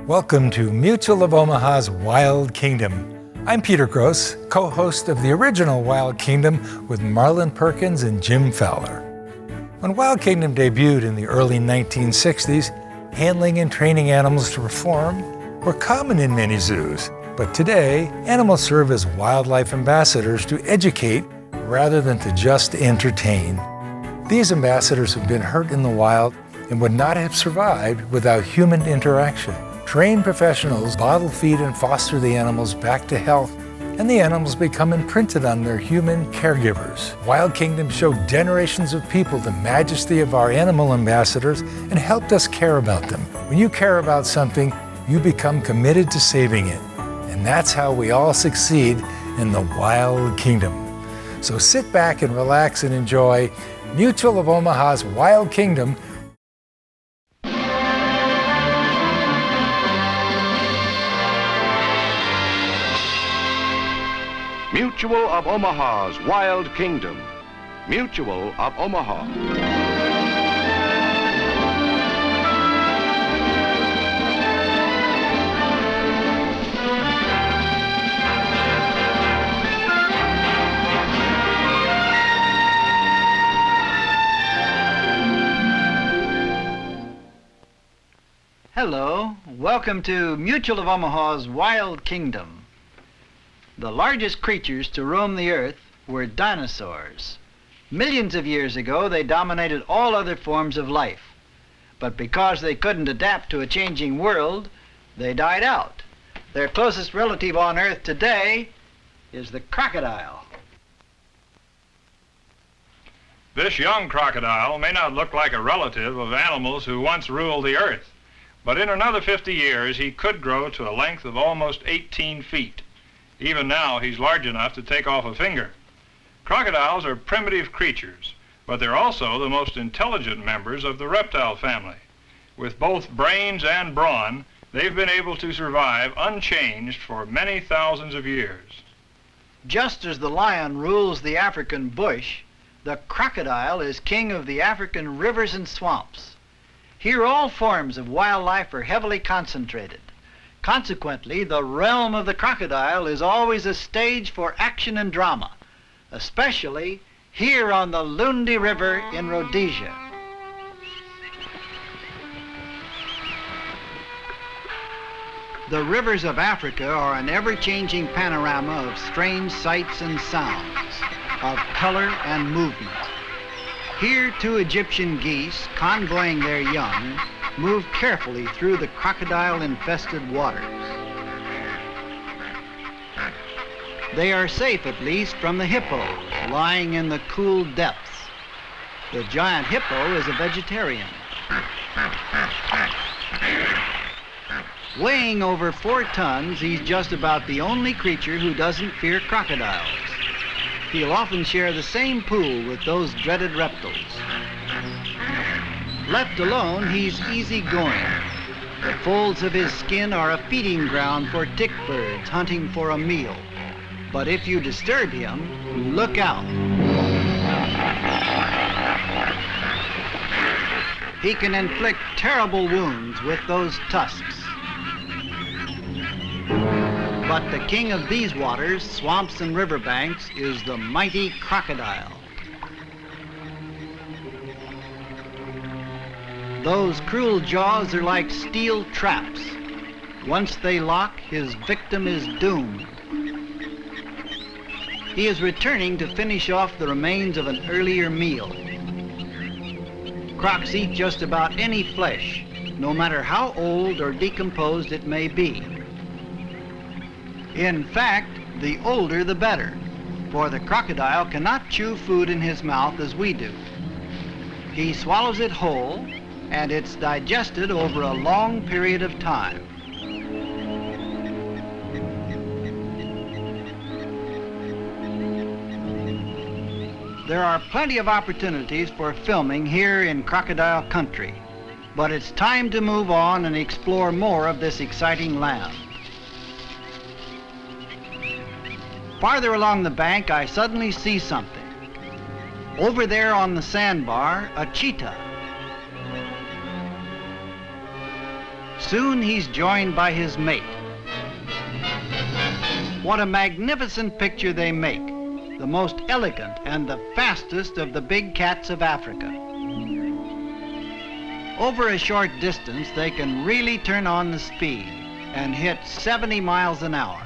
Welcome to Mutual of Omaha's Wild Kingdom. I'm Peter Gross, co-host of the original Wild Kingdom with Marlin, Perkins, and Jim Fowler. When Wild Kingdom debuted in the early 1960s, handling and training animals to perform were common in many zoos. But today, animals serve as wildlife ambassadors to educate rather than to just entertain. These ambassadors have been hurt in the wild and would not have survived without human interaction. Trained professionals bottle feed and foster the animals back to health, and the animals become imprinted on their human caregivers. Wild Kingdom showed generations of people the majesty of our animal ambassadors and helped us care about them. When you care about something, you become committed to saving it. And that's how we all succeed in the Wild Kingdom. So sit back and relax and enjoy Mutual of Omaha's Wild Kingdom. Mutual of Omaha's Wild Kingdom. Mutual of Omaha. Hello, welcome to Mutual of Omaha's Wild Kingdom. The largest creatures to roam the earth were dinosaurs. Millions of years ago, they dominated all other forms of life. But because they couldn't adapt to a changing world, they died out. Their closest relative on earth today is the crocodile. This young crocodile may not look like a relative of animals who once ruled the earth, but in another 50 years, he could grow to a length of almost 18 feet. Even now, he's large enough to take off a finger. Crocodiles are primitive creatures, but they're also the most intelligent members of the reptile family. With both brains and brawn, they've been able to survive unchanged for many thousands of years. Just as the lion rules the African bush, the crocodile is king of the African rivers and swamps. Here, all forms of wildlife are heavily concentrated. Consequently, the realm of the crocodile is always a stage for action and drama, especially here on the Lundi River in Rhodesia. The rivers of Africa are an ever-changing panorama of strange sights and sounds, of color and movement. Here, 2 Egyptian geese, convoying their young, move carefully through the crocodile-infested waters. They are safe, at least, from the hippos lying in the cool depths. The giant hippo is a vegetarian. Weighing over 4 tons, he's just about the only creature who doesn't fear crocodiles. He'll often share the same pool with those dreaded reptiles. Left alone, he's easygoing. The folds of his skin are a feeding ground for tick birds hunting for a meal. But if you disturb him, look out. He can inflict terrible wounds with those tusks. But the king of these waters, swamps and riverbanks, is the mighty crocodile. Those cruel jaws are like steel traps. Once they lock, his victim is doomed. He is returning to finish off the remains of an earlier meal. Crocs eat just about any flesh, no matter how old or decomposed it may be. In fact, the older the better, for the crocodile cannot chew food in his mouth as we do. He swallows it whole, and it's digested over a long period of time. There are plenty of opportunities for filming here in crocodile country, but it's time to move on and explore more of this exciting land. Farther along the bank, I suddenly see something. Over there on the sandbar, a cheetah. Soon he's joined by his mate. What a magnificent picture they make, the most elegant and the fastest of the big cats of Africa. Over a short distance, they can really turn on the speed and hit 70 miles an hour.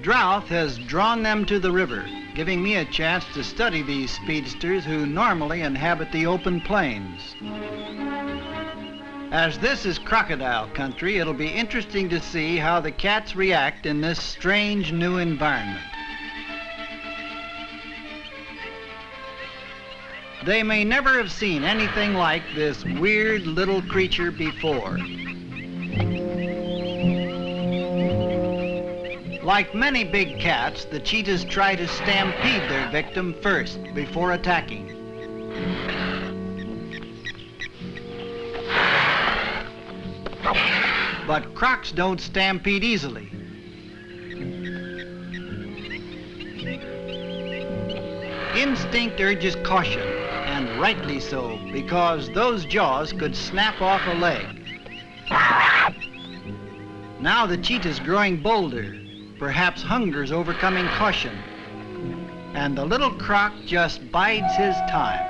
Drought has drawn them to the river, giving me a chance to study these speedsters who normally inhabit the open plains. As this is crocodile country, it'll be interesting to see how the cats react in this strange new environment. They may never have seen anything like this weird little creature before. Like many big cats, the cheetahs try to stampede their victim first before attacking. But crocs don't stampede easily. Instinct urges caution, and rightly so, because those jaws could snap off a leg. Now the cheetah's growing bolder. Perhaps hunger's overcoming caution. And the little croc just bides his time.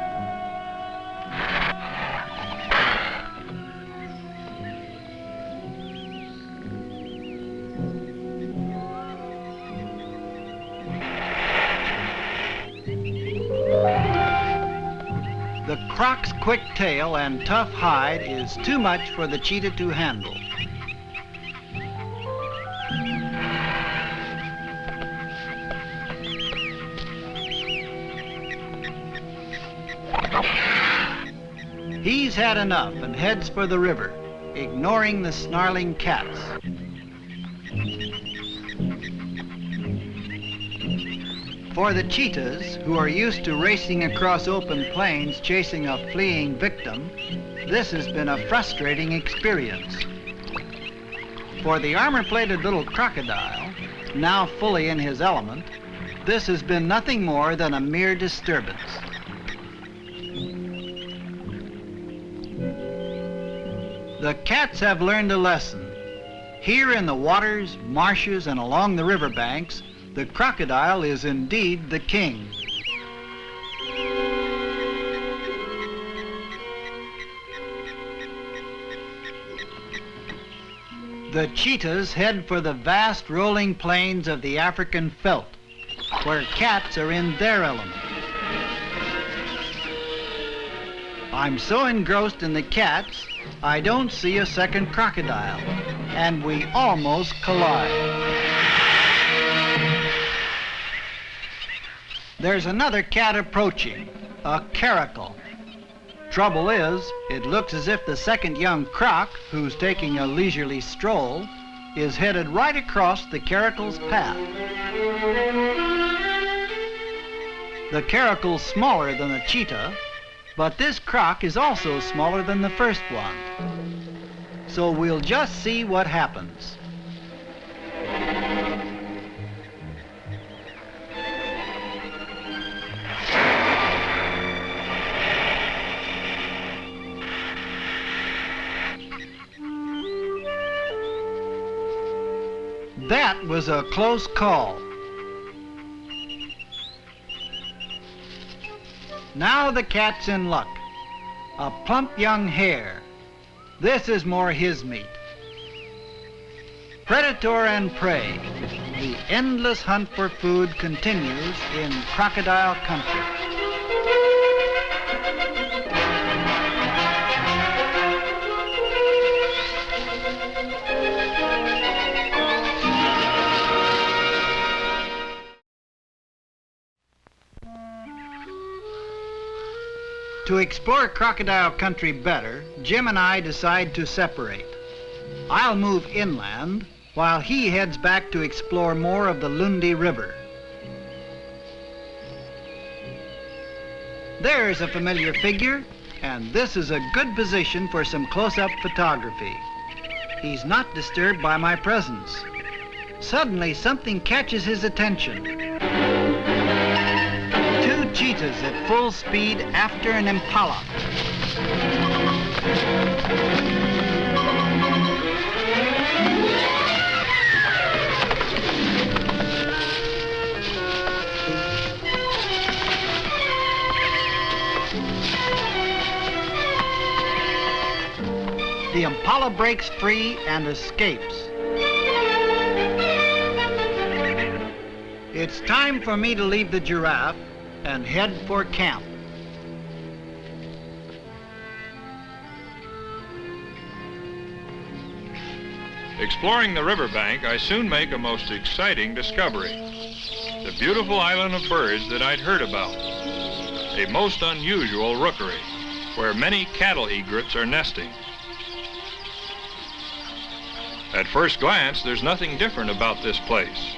The croc's quick tail and tough hide is too much for the cheetah to handle. He's had enough and heads for the river, ignoring the snarling cats. For the cheetahs, who are used to racing across open plains chasing a fleeing victim, this has been a frustrating experience. For the armor-plated little crocodile, now fully in his element, this has been nothing more than a mere disturbance. The cats have learned a lesson. Here in the waters, marshes, and along the riverbanks, the crocodile is indeed the king. The cheetahs head for the vast rolling plains of the African veldt, where cats are in their element. I'm so engrossed in the cats, I don't see a second crocodile, and we almost collide. There's another cat approaching, a caracal. Trouble is, it looks as if the second young croc, who's taking a leisurely stroll, is headed right across the caracal's path. The caracal's smaller than the cheetah, but this croc is also smaller than the first one. So we'll just see what happens. That was a close call. Now the cat's in luck. A plump young hare. This is more his meat. Predator and prey. The endless hunt for food continues in crocodile country. To explore crocodile country better, Jim and I decide to separate. I'll move inland while he heads back to explore more of the Lundi River. There's a familiar figure, and this is a good position for some close-up photography. He's not disturbed by my presence. Suddenly, something catches his attention. Cheetahs at full speed after an impala. the impala breaks free and escapes. It's time for me to leave the giraffe and head for camp. Exploring the riverbank, I soon make a most exciting discovery. The beautiful island of birds that I'd heard about. A most unusual rookery, where many cattle egrets are nesting. At first glance, there's nothing different about this place.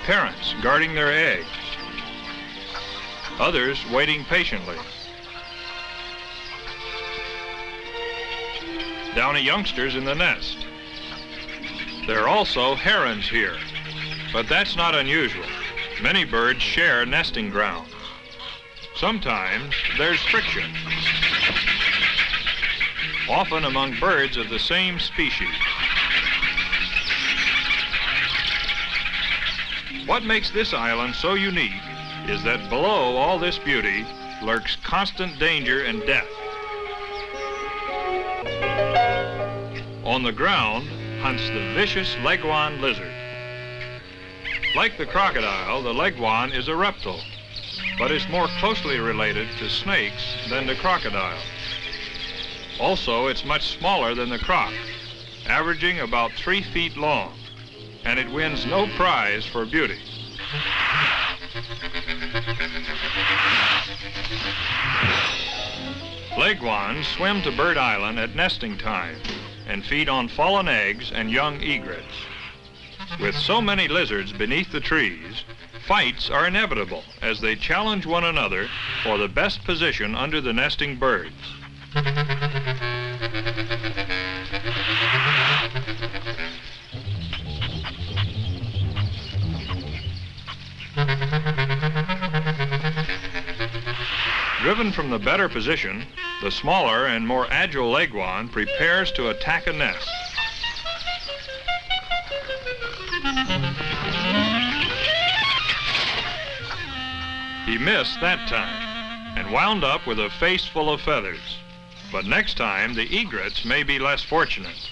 Parents guarding their eggs. Others waiting patiently. Downy youngsters in the nest. There are also herons here, but that's not unusual. Many birds share nesting grounds. Sometimes there's friction, often among birds of the same species. What makes this island so unique is that below all this beauty lurks constant danger and death. On the ground hunts the vicious leguan lizard. Like the crocodile, the leguan is a reptile, but is more closely related to snakes than the crocodile. Also, it's much smaller than the croc, averaging about 3 feet long, and it wins no prize for beauty. Leguans swim to Bird Island at nesting time and feed on fallen eggs and young egrets. With so many lizards beneath the trees, fights are inevitable as they challenge one another for the best position under the nesting birds. Driven from the better position, the smaller and more agile leguan prepares to attack a nest. He missed that time and wound up with a face full of feathers. But next time, the egrets may be less fortunate.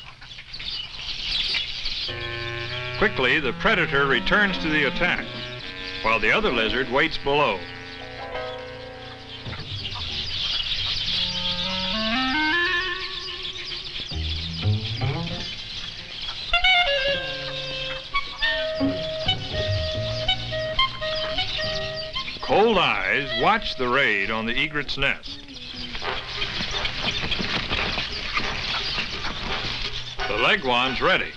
Quickly, the predator returns to the attack, while the other lizard waits below. Cold eyes watch the raid on the egret's nest. The leguan's ready.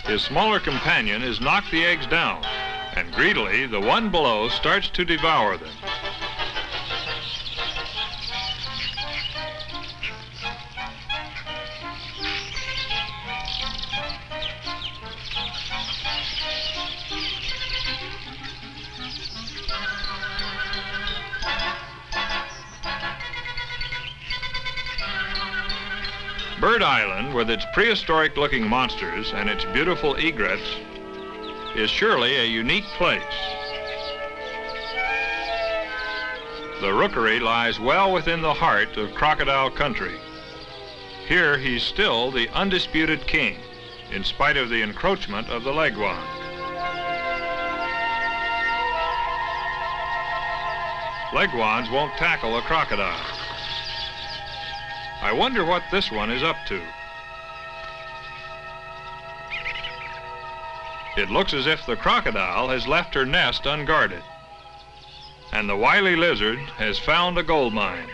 His smaller companion has knocked the eggs down, and greedily the one below starts to devour them. Bird Island, with its prehistoric-looking monsters and its beautiful egrets, is surely a unique place. The rookery lies well within the heart of crocodile country. Here he's still the undisputed king, in spite of the encroachment of the leguan. Leguans won't tackle a crocodile. I wonder what this one is up to. It looks as if the crocodile has left her nest unguarded, and the wily lizard has found a gold mine.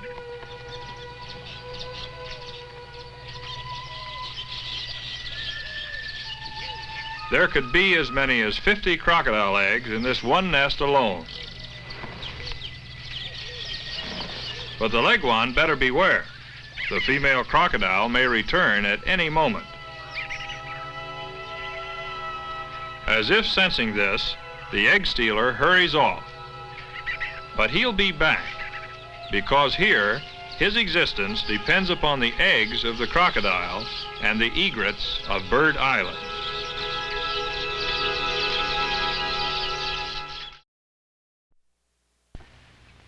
There could be as many as 50 crocodile eggs in this one nest alone. But the leguan better beware. The female crocodile may return at any moment. As if sensing this, the egg stealer hurries off. But he'll be back, because here, his existence depends upon the eggs of the crocodile and the egrets of Bird Island.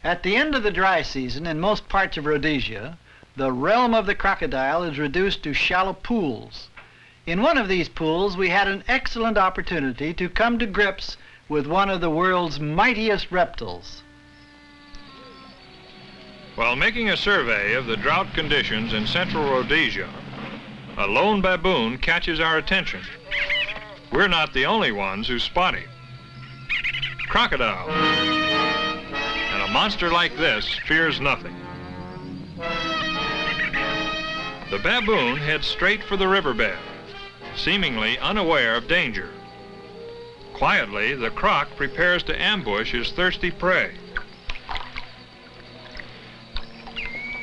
At the end of the dry season in most parts of Rhodesia, the realm of the crocodile is reduced to shallow pools. In one of these pools, we had an excellent opportunity to come to grips with one of the world's mightiest reptiles. While making a survey of the drought conditions in central Rhodesia, a lone baboon catches our attention. We're not the only ones who spot him. Crocodile. And a monster like this fears nothing. The baboon heads straight for the riverbed, seemingly unaware of danger. Quietly, the croc prepares to ambush his thirsty prey.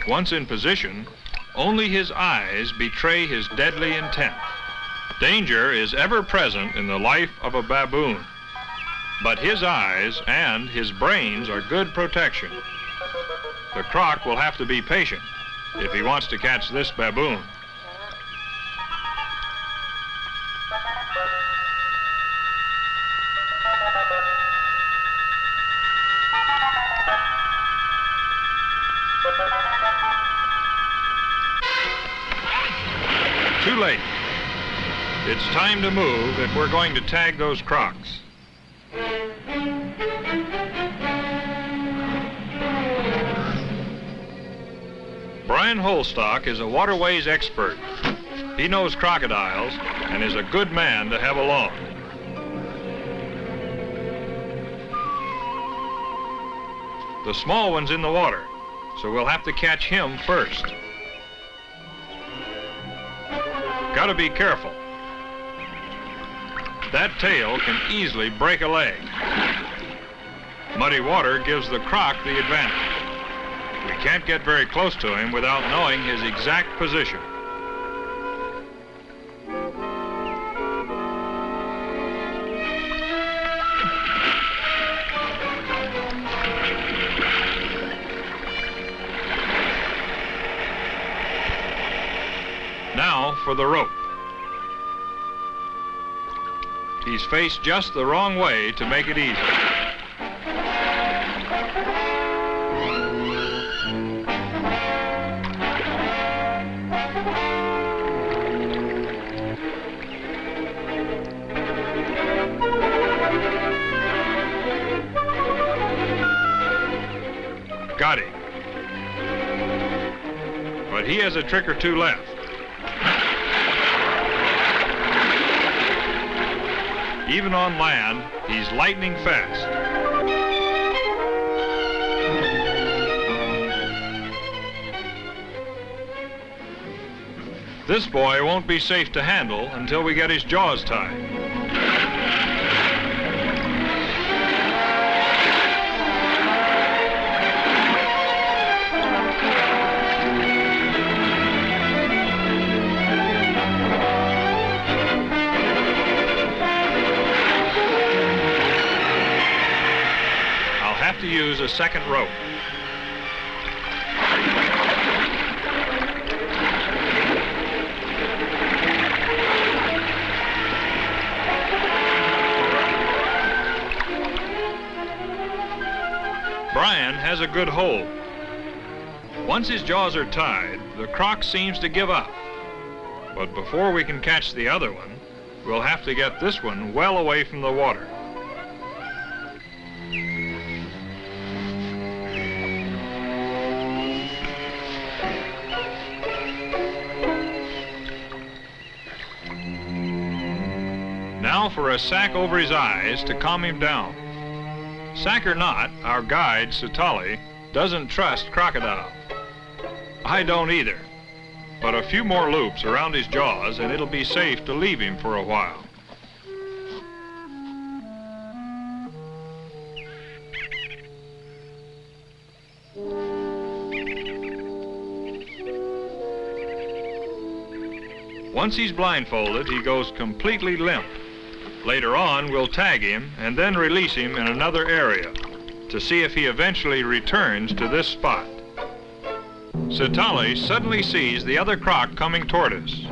Once in position, only his eyes betray his deadly intent. Danger is ever present in the life of a baboon, but his eyes and his brains are good protection. The croc will have to be patient if he wants to catch this baboon. Too late. It's time to move if we're going to tag those crocs. Brian Holstock is a waterways expert. He knows crocodiles and is a good man to have along. The small one's in the water, so we'll have to catch him first. Gotta be careful. That tail can easily break a leg. Muddy water gives the croc the advantage. We can't get very close to him without knowing his exact position. Now for the rope. He's faced just the wrong way to make it easy. Got him. But he has a trick or two left. Even on land, he's lightning fast. This boy won't be safe to handle until we get his jaws tied. To use a second rope. Brian has a good hold. Once his jaws are tied, the croc seems to give up. But before we can catch the other one, we'll have to get this one well away from the water. Now for a sack over his eyes to calm him down. Sack or not, our guide, Cheetahs, doesn't trust Crocodile. I don't either. But a few more loops around his jaws and it'll be safe to leave him for a while. Once he's blindfolded, he goes completely limp. Later on, we'll tag him and then release him in another area to see if he eventually returns to this spot. Cheetahs suddenly sees the other croc coming toward us.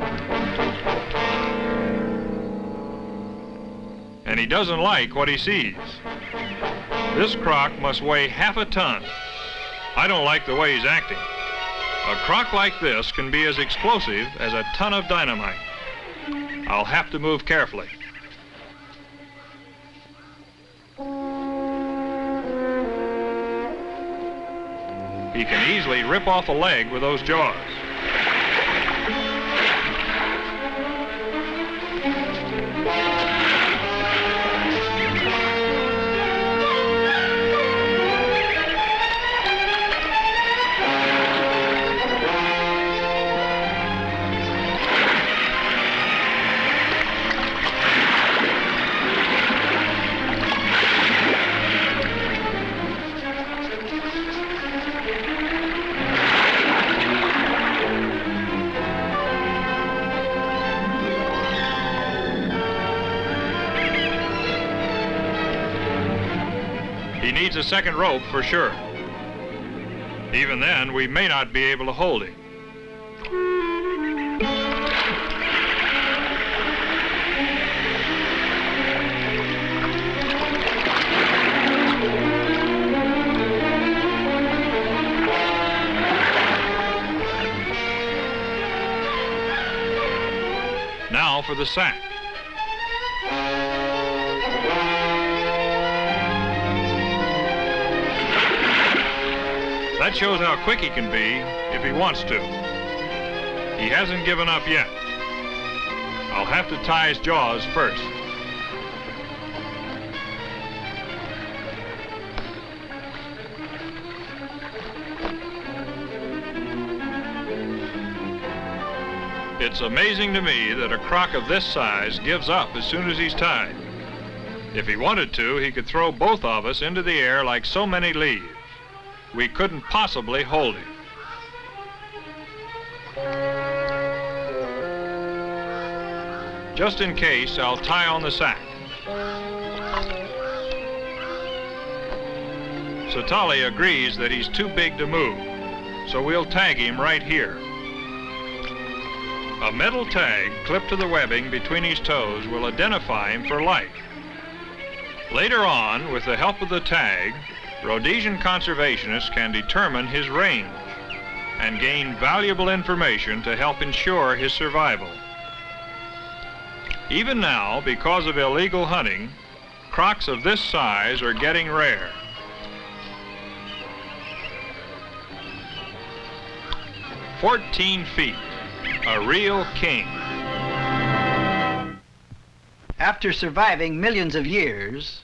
And he doesn't like what he sees. This croc must weigh half a ton. I don't like the way he's acting. A croc like this can be as explosive as a ton of dynamite. I'll have to move carefully. He can easily rip off a leg with those jaws. He needs a second rope for sure. Even then, we may not be able to hold him. Now for the sack. That shows how quick he can be if he wants to. He hasn't given up yet. I'll have to tie his jaws first. It's amazing to me that a croc of this size gives up as soon as he's tied. If he wanted to, he could throw both of us into the air like so many leaves. We couldn't possibly hold him. Just in case, I'll tie on the sack. Satali agrees that he's too big to move, so we'll tag him right here. A metal tag clipped to the webbing between his toes will identify him for life. Later on, with the help of the tag, Rhodesian conservationists can determine his range and gain valuable information to help ensure his survival. Even now, because of illegal hunting, crocs of this size are getting rare. "14 feet, a real king." After surviving millions of years,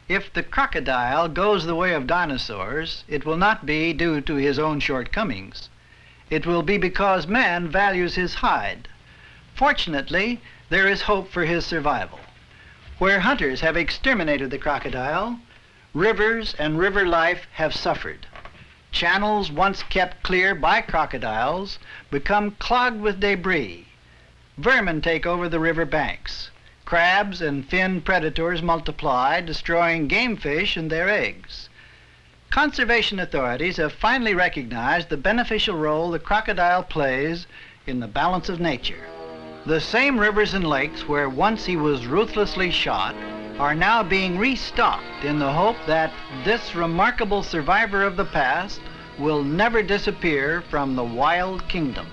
if the crocodile goes the way of dinosaurs, it will not be due to his own shortcomings. It will be because man values his hide. Fortunately, there is hope for his survival. Where hunters have exterminated the crocodile, rivers and river life have suffered. Channels once kept clear by crocodiles become clogged with debris. Vermin take over the river banks. Crabs and fin predators multiply, destroying game fish and their eggs. Conservation authorities have finally recognized the beneficial role the crocodile plays in the balance of nature. The same rivers and lakes where once he was ruthlessly shot are now being restocked in the hope that this remarkable survivor of the past will never disappear from the wild kingdom.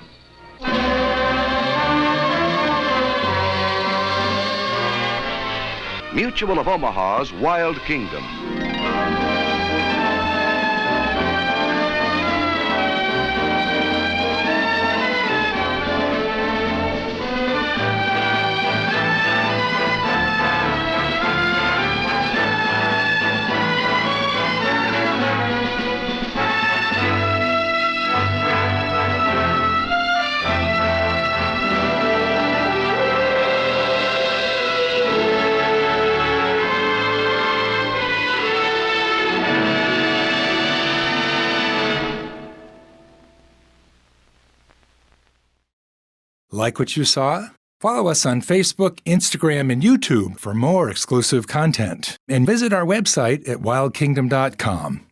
Mutual of Omaha's Wild Kingdom. Like what you saw? Follow us on Facebook, Instagram, and YouTube for more exclusive content. And visit our website at wildkingdom.com.